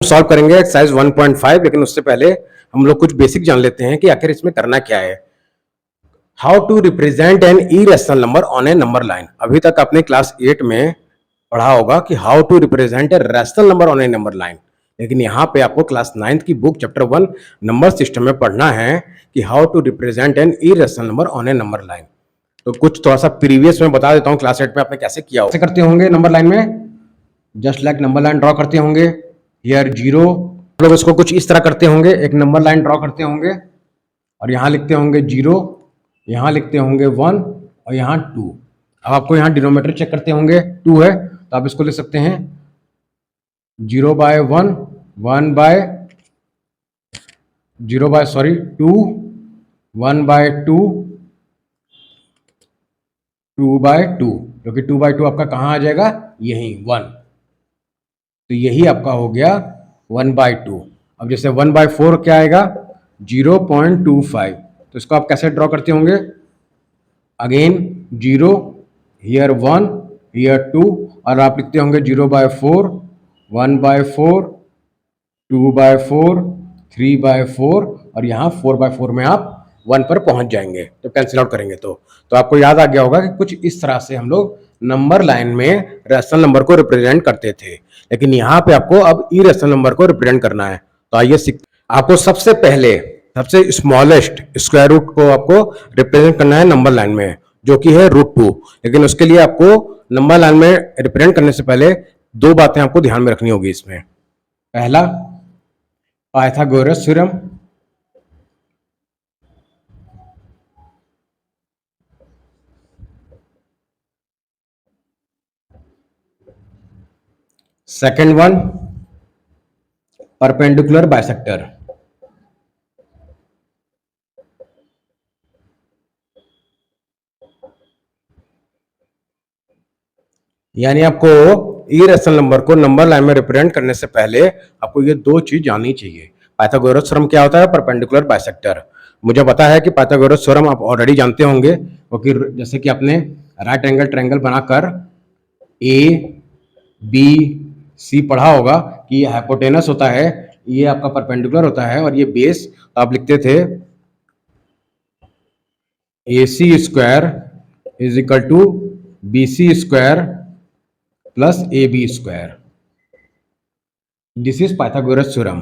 Solve करेंगे exercise 1.5, लेकिन उससे पहले हम लोग कुछ बेसिक जान लेते हैं कि आखिर इसमें करना क्या है। How to represent an irrational number on a number line. अभी तक आपने क्लास 8 में पढ़ा होगा कि how to represent a rational number on a number line, लेकिन यहाँ पे आपको क्लास 9th की बुक चैप्टर 1 नंबर सिस्टम में पढ़ना है कि how to represent an irrational number on a number line. तो कुछ थोड़ा सा प्रीवियस में बता देता हूँ क्लास 8 में आपने कैसे किया हो। कैसे करते होंगे नंबर लाइन में, just like number line draw करते होंगे। हियर 0, लोग इसको कुछ इस तरह करते होंगे, एक नंबर लाइन ड्रॉ करते होंगे और यहाँ लिखते होंगे 0, यहाँ लिखते होंगे 1 और यहाँ 2। अब आपको यहाँ डिनोमिनेटर चेक करते होंगे, 2 है तो आप इसको लिख सकते हैं 0/1, 2, 1/2, 2/2, जो कि 2/2 आपका कहाँ आ जाएगा, यही 1। तो यही आपका हो गया 1/2। अब जैसे 1/4 क्या आएगा, 0.25। तो इसको आप कैसे ड्रॉ करते होंगे, अगेन 0, हियर 1, हियर 2, और आप लिखते होंगे 0/4, 1/4, 2/4, 3/4, और यहाँ 4/4 में आप 1 पर पहुंच जाएंगे जब कैंसिल आउट करेंगे। तो आपको याद आ गया होगा कि कुछ इस तरह से हम लोग नंबर लाइन में रैशनल नंबर को रिप्रेजेंट करते थे, लेकिन यहाँ पे आपको अब इरेशनल नंबर को रिप्रेजेंट करना है। तो आइए आपको सबसे पहले सबसे स्मॉलेस्ट स्क्वायर रूट को आपको रिप्रेजेंट करना है नंबर लाइन में, जो कि है √2। लेकिन उसके लिए आपको नंबर लाइन में रिप्रेजेंट करने से पहले दो बातें आपको ध्यान में रखनी होगी इसमें। पहला, Pythagoras theorem. Second one, perpendicular bisector. यानी आपको इरेशनल नंबर को नंबर लाइन में रिप्रेजेंट करने से पहले आपको ये दो चीज जाननी चाहिए। पाइथागोरस थ्योरम क्या होता है, परपेंडिकुलर बाइसेक्टर। मुझे पता है कि पाइथागोरस थ्योरम आप ऑलरेडी जानते होंगे, क्योंकि जैसे कि आपने राइट एंगल ट्रायंगल बनाकर ABC पढ़ा होगा कि ये हाइपोटेनस होता है, ये आपका परपेंडिकुलर होता है, और ये बेस तो आप लिखते थे AC square is equal to BC square plus AB square. This is Pythagoras theorem.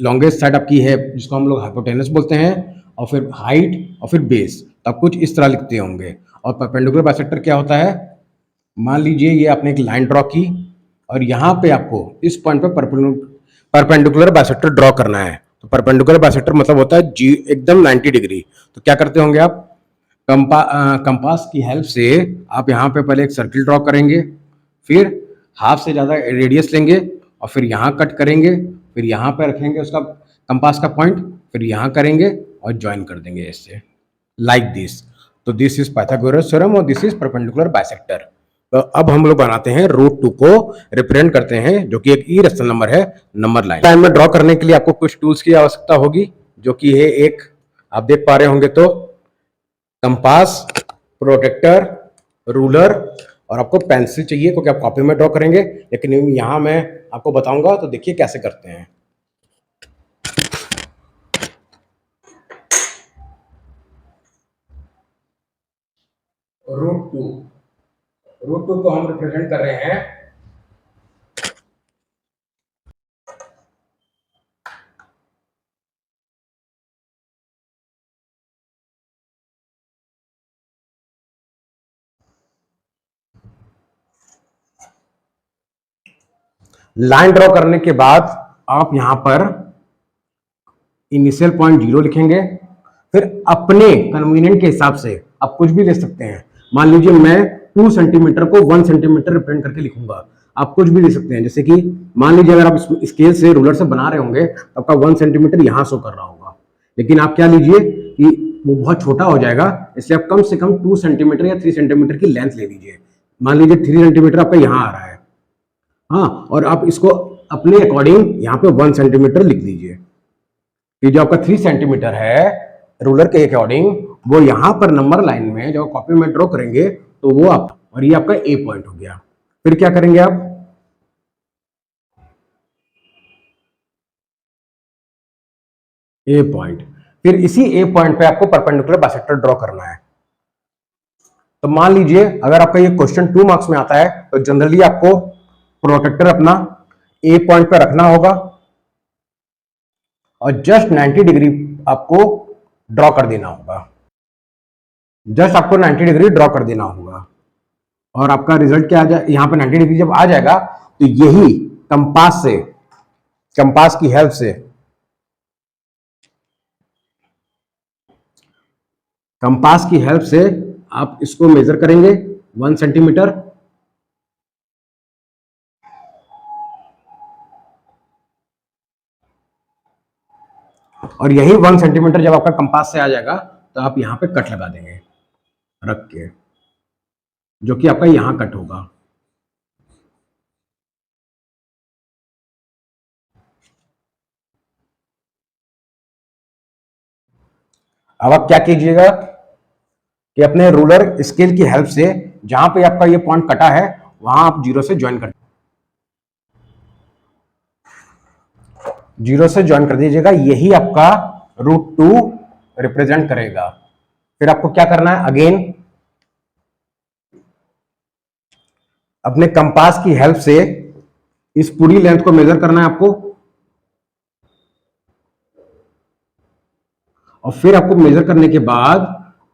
Longest side आपकी है जिसको हम लोग हाइपोटेनस बोलते हैं, और फिर हाइट और फिर बेस, तो आप कुछ इस तरह लिखते होंगे। और परपेंडिकुलर बाइसेक्टर क्या होता है, मान लीजिए ये आपने एक लाइन ड्रॉ की और यहाँ पे आपको इस पॉइंट पे परपेंडिकुलर बाइसेक्टर ड्रॉ करना है। तो परपेंडिकुलर बाइसेक्टर मतलब होता है एकदम 90 डिग्री। तो क्या करते होंगे आप, कंपास की हेल्प से आप यहाँ पे पहले एक सर्किल ड्रॉ करेंगे, फिर हाफ से ज़्यादा रेडियस लेंगे और फिर यहाँ कट करेंगे, फिर यहाँ पे रखेंगे उसका कंपास का पॉइंट, फिर यहाँ करेंगे और ज्वाइन कर देंगे इससे, लाइक दिस। तो दिस इज पाइथागोरस थ्योरम और दिस इज परपेंडिकुलर बाइसेक्टर। तो अब हम लोग बनाते हैं √2 को रिप्रेजेंट करते हैं, जो कि एक इरेशनल नंबर है नंबर लाइन में ड्रॉ करने के लिए आपको कुछ टूल्स की आवश्यकता होगी, जो कि है एक, आप देख पा रहे होंगे तो कंपास, प्रोटेक्टर, रूलर, और आपको पेंसिल चाहिए क्योंकि आप कॉपी में ड्रॉ करेंगे, लेकिन यहां मैं आपको बताऊंगा। तो देखिए कैसे करते हैं। √2 को हम रिप्रेजेंट कर रहे हैं लाइन ड्रॉ करने के बाद आप यहां पर इनिशियल पॉइंट 0 लिखेंगे, फिर अपने कन्वीनियंट के हिसाब से आप कुछ भी ले सकते हैं। मान लीजिए मैं 2 सेंटीमीटर को 1 सेंटीमीटर रिप्रेजेंट करके लिखूंगा, आप कुछ भी ले सकते हैं। जैसे कि मान लीजिए अगर आप स्केल से रूलर से बना रहे होंगे तो आपका 1 सेंटीमीटर यहां शो कर रहा होगा, लेकिन आप क्या लीजिए कि वो बहुत छोटा हो जाएगा, इसलिए आप कम से कम 2 सेंटीमीटर या 3 सेंटीमीटर की लेंथ ले लीजिए। मान लीजिए 3 सेंटीमीटर आपका यहाँ आ रहा है, हाँ, और आप इसको अपने अकॉर्डिंग यहाँ पे 1 सेंटीमीटर लिख लीजिए कि जो आपका 3 सेंटीमीटर है रूलर के अकॉर्डिंग, वो यहां पर नंबर लाइन में जब कॉपी में ड्रॉ करेंगे तो वो आप, और ये आपका A पॉइंट हो गया। फिर क्या करेंगे आप, ए पॉइंट। फिर इसी ए पॉइंट पे आपको परपेंडिकुलर बाइसेक्टर ड्रॉ करना है। तो मान लीजिए अगर आपका ये क्वेश्चन 2 मार्क्स में आता है तो जनरली आपको प्रोटेक्टर अपना ए पॉइंट पे रखना होगा और जस्ट 90 डिग्री आपको ड्रॉ कर देना होगा। जस्ट आपको 90 डिग्री ड्रॉ कर देना होगा और आपका रिजल्ट क्या आ जाए, यहां पे 90 डिग्री जब आ जाएगा तो यही कंपास की हेल्प से आप इसको मेजर करेंगे 1 सेंटीमीटर। और यही 1 सेंटीमीटर जब आपका कंपास से आ जाएगा तो आप यहां पे कट लगा देंगे रख के, जो कि आपका यहां कट होगा। अब आप क्या कीजिएगा कि अपने रूलर स्केल की हेल्प से जहां पे आपका ये पॉइंट कटा है वहां आप जीरो से ज्वाइन कर दीजिएगा। यही आपका √2 रिप्रेजेंट करेगा। फिर आपको क्या करना है, अगेन अपने कंपास की हेल्प से इस पूरी लेंथ को मेजर करना है आपको और फिर आपको मेजर करने के बाद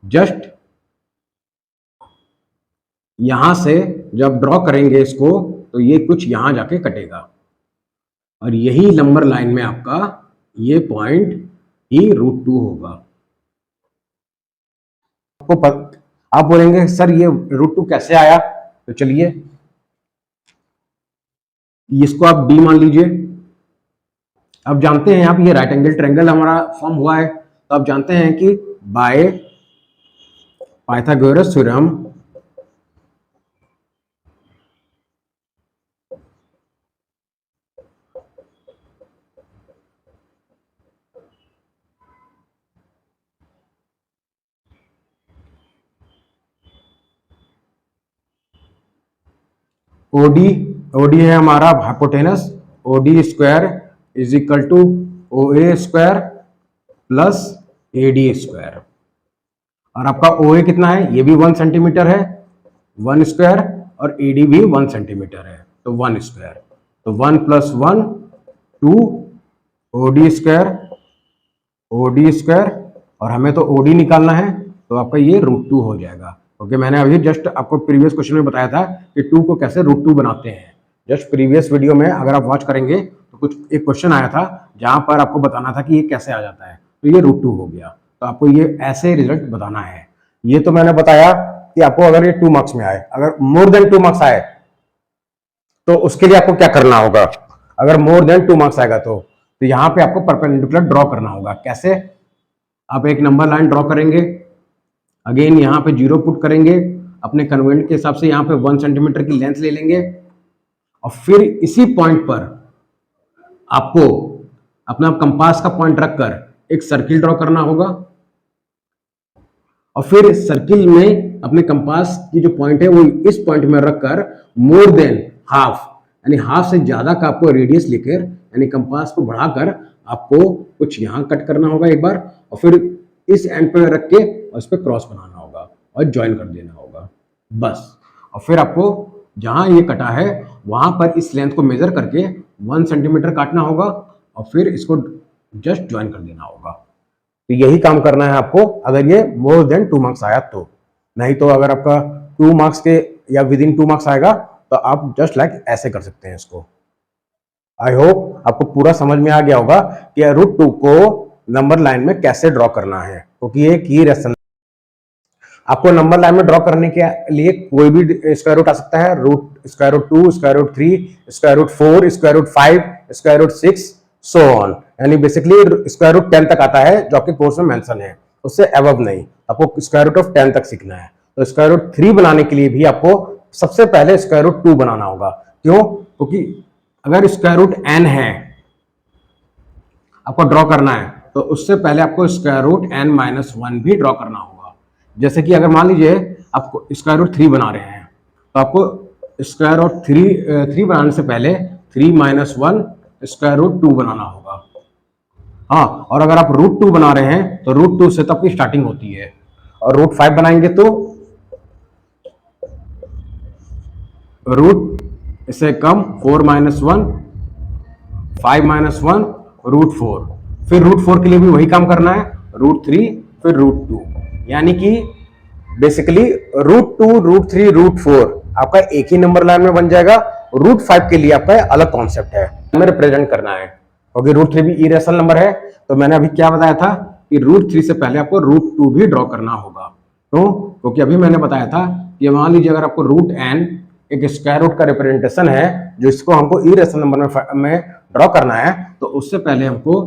जस्ट यहां से जब ड्रॉ करेंगे इसको तो ये कुछ यहां जाके कटेगा और यही नंबर लाइन में आपका ये पॉइंट ही √2 होगा। आप बोलेंगे सर ये √2 कैसे आया, तो चलिए इसको आप बी मान लीजिए। अब जानते हैं आप ये राइट एंगल ट्रायंगल हमारा फॉर्म हुआ है तो आप जानते हैं कि बाय पाइथागोरस थ्योरम ओडी है हमारा hypotenuse, OD square is equal to OA square plus AD square. और आपका OA कितना है, ये भी 1 सेंटीमीटर है 1 स्क्वायर और AD भी 1 सेंटीमीटर है तो 1 स्क्वायर। तो 1 + 1 2 OD स्क्वायर और हमें तो OD निकालना है तो आपका ये √2 हो जाएगा। ओके, मैंने अभी जस्ट आपको प्रीवियस क्वेश्चन में बताया था कि 2 को कैसे √2 बनाते हैं। जस्ट प्रीवियस वीडियो में अगर आप वॉच करेंगे तो कुछ एक क्वेश्चन आया था जहां पर आपको बताना था कि ये कैसे आ जाता है, तो ये √2 हो गया। तो आपको ये ऐसे रिजल्ट बताना है। ये तो मैंने बताया कि आपको अगर ये 2 मार्क्स में आए, अगर मोर देन 2 मार्क्स आए तो उसके लिए आपको क्या करना होगा। अगर मोर देन 2 मार्क्स आएगा तो यहाँ पे आपको परपेंडिकुलर ड्रॉ करना होगा। कैसे, आप एक नंबर लाइन ड्रॉ करेंगे, अगेन यहाँ पे 0 पुट करेंगे, अपने कन्वेंट के हिसाब से यहाँ पे 1 सेंटीमीटर की लेंथ ले लेंगे और फिर इसी पॉइंट पर आपको अपना कंपास का पॉइंट रखकर एक सर्किल ड्रॉ करना होगा और फिर सर्किल में अपने कंपास की जो पॉइंट है वो इस पॉइंट में रखकर मोर देन हाफ यानी हाफ से ज्यादा का आपको रेडियस लेकर यानी कंपास को बढ़ाकर आपको कुछ यहां कट करना होगा एक बार और फिर इस एंड पे रख के उस पर क्रॉस बनाना होगा और ज्वाइन कर देना होगा बस। और फिर आपको जहां ये कटा है वहां पर इस लेंथ को मेजर करके 1 सेंटीमीटर काटना होगा और फिर इसको जस्ट ज्वाइन कर देना होगा। तो यही काम करना है आपको अगर ये मोर देन 2 मार्क्स आया तो। नहीं तो अगर आपका 2 मार्क्स के या विद इन 2 मार्क्स आएगा तो आप जस्ट लाइक ऐसे कर सकते हैं इसको। आई होप आपको पूरा समझ में आ गया होगा कि √2 को नंबर लाइन में कैसे ड्रॉ करना है, क्योंकि ये की रेशन आपको नंबर लाइन में ड्रॉ करने के लिए कोई भी स्क्वायर रूट आ सकता है, √2, √3, √4, √5, √6 सो ऑन, यानी बेसिकली √10 तक आता है जो आपके कोर्स में मेंशन है, उससे अबव नहीं। आपको √10 तक सीखना है। तो √3 बनाने के लिए भी आपको सबसे पहले √2 बनाना होगा। क्यों? क्योंकि अगर √n है आपको ड्रॉ करना है तो उससे पहले आपको √n-1 भी ड्रॉ करना होगा। जैसे कि अगर मान लीजिए आपको √3 बना रहे हैं तो आपको √3 बनाने से पहले 3 - 1 √2 बनाना होगा। हाँ, और अगर आप √2 बना रहे हैं तो √2 से तो आपकी स्टार्टिंग होती है, और √5 बनाएंगे तो रूट इससे कम 4 - 1, 5 - 1, √4, फिर √4 के लिए भी वही काम करना है, √3, फिर √2, यानी कि बेसिकली √2, √3, √4 आपका एक ही नंबर लाइन में बन जाएगा। √5 के लिए आपका अलग कॉन्सेप्ट है, हमें रिप्रेजेंट करना है, क्योंकि √3 भी इरेशनल नंबर है। तो मैंने अभी क्या बताया था कि √3 से पहले आपको √2 भी ड्रॉ करना होगा। क्यों? क्योंकि अभी मैंने बताया था कि मान लीजिए अगर आपको √n एक स्क्वायर रूट का रिप्रेजेंटेशन है जो इसको हमको इरेशनल नंबर में ड्रॉ करना है, तो उससे पहले हमको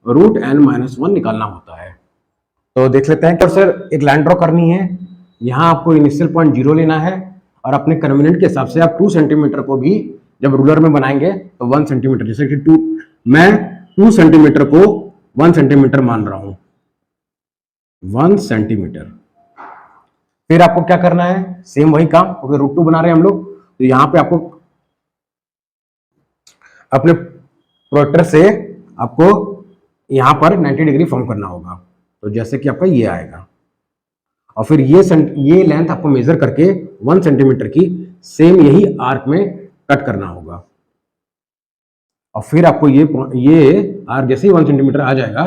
√n-1 निकालना होता है। तो देख लेते हैं कि सर एक लाइन ड्रॉ करनी है, यहाँ आपको इनिशियल पॉइंट 0 लेना है, और अपने कन्वीनियंट के हिसाब से आप 2 सेंटीमीटर को भी जब रूलर में बनाएंगे तो 1 सेंटीमीटर, जैसे कि मैं 2 सेंटीमीटर को 1 सेंटीमीटर मान रहा हूं, 1 सेंटीमीटर। फिर आपको क्या करना है, सेम वही काम, क्योंकि √2 बना रहे हैं हम लोग, तो यहां पे आपको अपने प्रोट्रैक्टर से आपको यहां पर 90 डिग्री फॉर्म करना होगा। तो जैसे कि आपका ये आएगा, और फिर ये लेंथ आपको मेजर करके 1 सेंटीमीटर की सेम यही आर्क में कट करना होगा, और फिर आपको ये आर्क जैसे ही 1 सेंटीमीटर आ जाएगा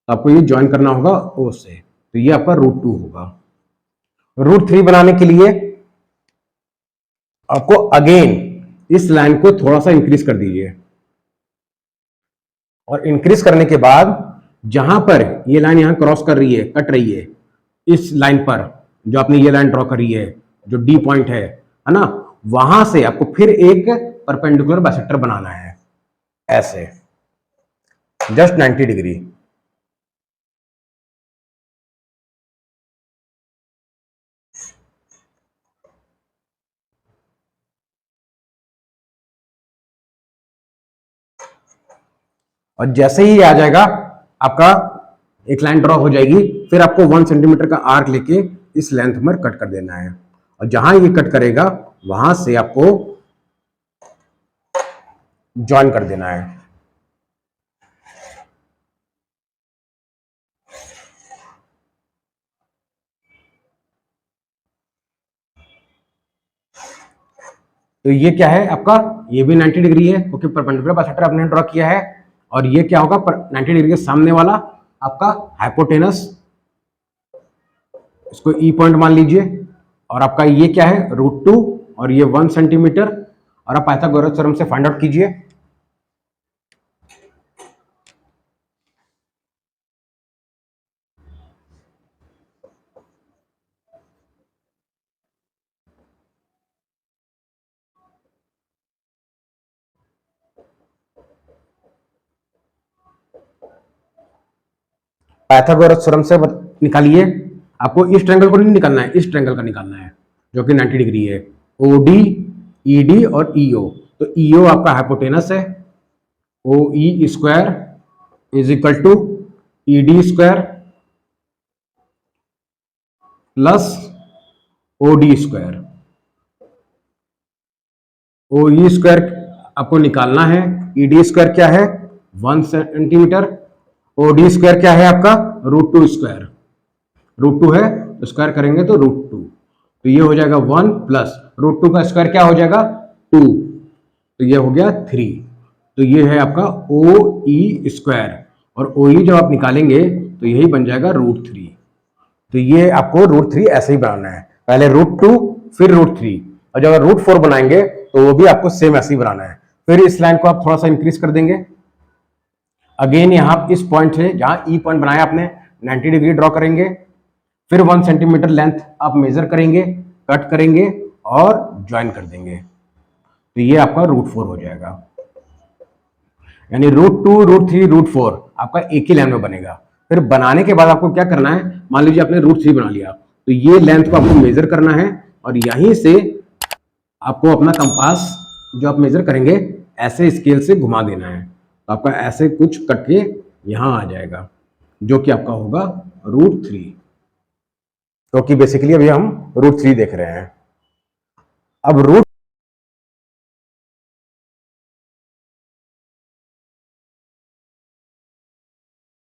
तो आपको ये ज्वाइन करना होगा O से, तो ये आपका √2 होगा। √3 बनाने के लिए आपको अगेन इस लाइन को थोड़ा सा इंक्रीज कर दीजिए, और इंक्रीज करने के बाद जहां पर ये लाइन यहां क्रॉस कर रही है, कट रही है, इस लाइन पर जो आपने ये लाइन ड्रॉ करी है, जो D पॉइंट है ना, वहां से आपको फिर एक परपेंडिकुलर बाइसेक्टर बनाना है, ऐसे जस्ट 90 डिग्री। और जैसे ही आ जाएगा आपका एक लाइन ड्रॉ हो जाएगी, फिर आपको 1 सेंटीमीटर का आर्क लेके इस लेंथ में कट कर देना है, और जहां ये कट करेगा वहां से आपको ज्वाइन कर देना है। तो ये क्या है आपका, ये भी 90 डिग्री है क्योंकि परपेंडिकुलर बाइसेक्टर आपने ड्रॉ किया है, और ये क्या होगा 90 डिग्री के सामने वाला आपका हाइपोटेनस, इसको ई पॉइंट मान लीजिए, और आपका ये क्या है √2, और ये 1 सेंटीमीटर, और आप पाइथागोरस थ्योरम से फाइंड आउट कीजिए। पाइथागोरस थ्योरम से निकालिए, आपको इस ट्रायंगल को नहीं निकालना है, इस ट्रायंगल का निकालना है जो कि 90 डिग्री है, OD, ED और EO। तो EO आपका हाइपोटेनस है, OE square is equal to ED square plus OD square. OE square आपको निकालना है, ED स्क्वायर क्या है 1 सेंटीमीटर, OD स्क्वायर क्या है आपका √2 स्क्वायर, √2 है तो स्क्वायर करेंगे तो √2, तो ये हो जाएगा 1 प्लस √2 का स्क्वायर क्या हो जाएगा 2, तो ये हो गया 3। तो ये है आपका OE स्क्वायर, और OE जब आप निकालेंगे तो यही बन जाएगा √3। तो ये आपको √3 ऐसे ही बनाना है, पहले √2 फिर √3, और जब √4 बनाएंगे तो वो भी आपको सेम ऐसे ही बनाना है। फिर इस लाइन को आप थोड़ा सा इंक्रीज कर देंगे, अगेन यहाँ इस पॉइंट से जहां ई पॉइंट बनाया आपने 90 डिग्री ड्रॉ करेंगे, फिर 1 सेंटीमीटर लेंथ आप मेजर करेंगे, कट करेंगे और ज्वाइन कर देंगे, तो ये आपका √4 हो जाएगा। यानी √2, √3, √4 आपका एक ही लाइन में बनेगा। फिर बनाने के बाद आपको क्या करना है, मान लीजिए आपने √3 बना लिया, तो ये लेंथ को आपको मेजर करना है, और यहीं से आपको अपना कंपास जो आप मेजर करेंगे ऐसे स्केल से घुमा देना है, तो आपका ऐसे कुछ कट के यहां आ जाएगा, जो कि आपका होगा √3, क्योंकि बेसिकली अभी हम √3 देख रहे हैं। अब